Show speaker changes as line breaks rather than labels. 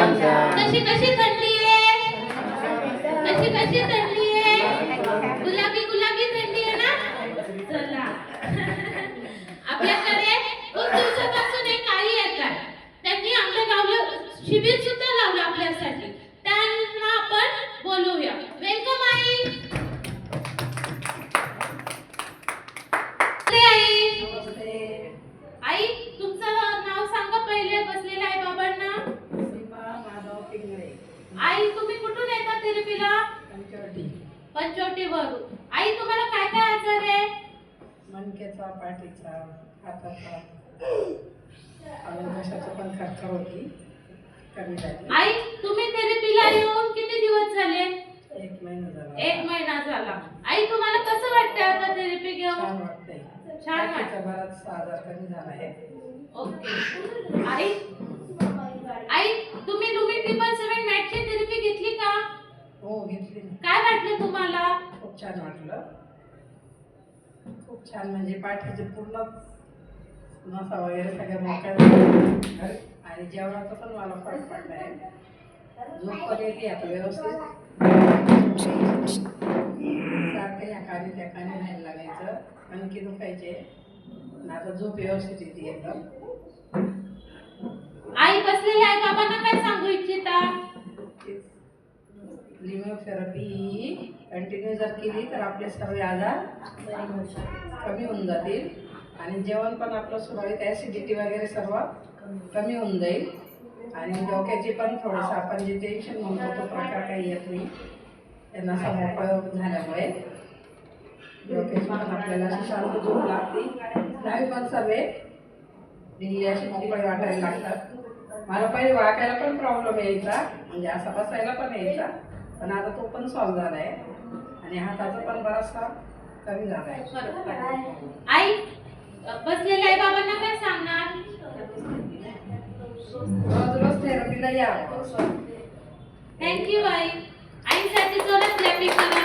कशी कशी थंडी आहे, कशी कशी थंडी आहे, गुलाबी गुलाबी थंडी आहे ना. चला आपल्याकडे खूप दिवसापासून एक आई येतात, त्यांनी आमच्या गावाला शिबिर सुद्धा लावलं आपल्यासाठी. त्यांना आपण बोलवूया. वेलकम आई. आई तुमचं नाव सांगा पहिले, बसलेल्या आई बाबांना. आई तुम्ही कुठून येता थेरपीला? पंचवटी वरून. आई तुम्हाला काय काय आजार आहे?
मणक्याचा, पाठीचा, हाताचा, घशाची पण खरखर होती, कमी झाली.
आई तुम्ही थेरपीला येऊन किती दिवस झाले?
1 महिना झाला.
1 महिना झाला. आई तुम्हाला कसं वाटतंय आता थेरपी घेऊन?
छान वाटतंय.
छान वाटतं.
बराच आजार कमी झाला आहे.
ओके. आई आई तुम्ही 777 मॅटची थेरपी घेतली का?
हो घेतली.
काय वाटलं तुम्हाला?
खूप छान वाटलं. खूप छान, म्हणजे पाठीचे पूर्ण नसा वगैरे सगळ्या मोकळ्या आणि जेवणाचा पण मला फरक पडलाय. झोप पण येते आता व्यवस्थित. सारखं या कानी त्या कानी नाही लागायचं, आणखी दुखायचे. आता झोप व्यवस्थित येते एकदम.
आई बसलेल्या आई बाबांना काय सांगू इच्छिता?
लिमोथेरपी कंटिन्यू जर केली तर आपले सर्व आजार कमी होऊन जातील आणि जेवण पण आपलं सुरळीत, ॲसिडिटी वगैरे सर्व कमी होऊन जाईल आणि डोक्याचे पण थोडंसं आपण जे टेन्शन म्हणतो तो प्रकार काही येत नाही त्यांना मोकळं झाल्यामुळे. डोक्याची पण आपल्याला अशी शांत झोप लागते. नाही पण सर्व दिल्ली अशी मोकळे वाटायला लागतात. मला पहिले वाकायला पण प्रॉब्लेम यायचा, म्हणजे असा बसायला पण यायचा, पण आता तो पण सॉल्व झाला आहे आणि हाताचा पण बराचसा कमी झाला आहे.
आई बसलेल्या आई बाबांना काय सांगणार?
रोज रोज थेरपीला या.
थँक्यू आई. आईसाठी जोरात क्लॅपिंग करा.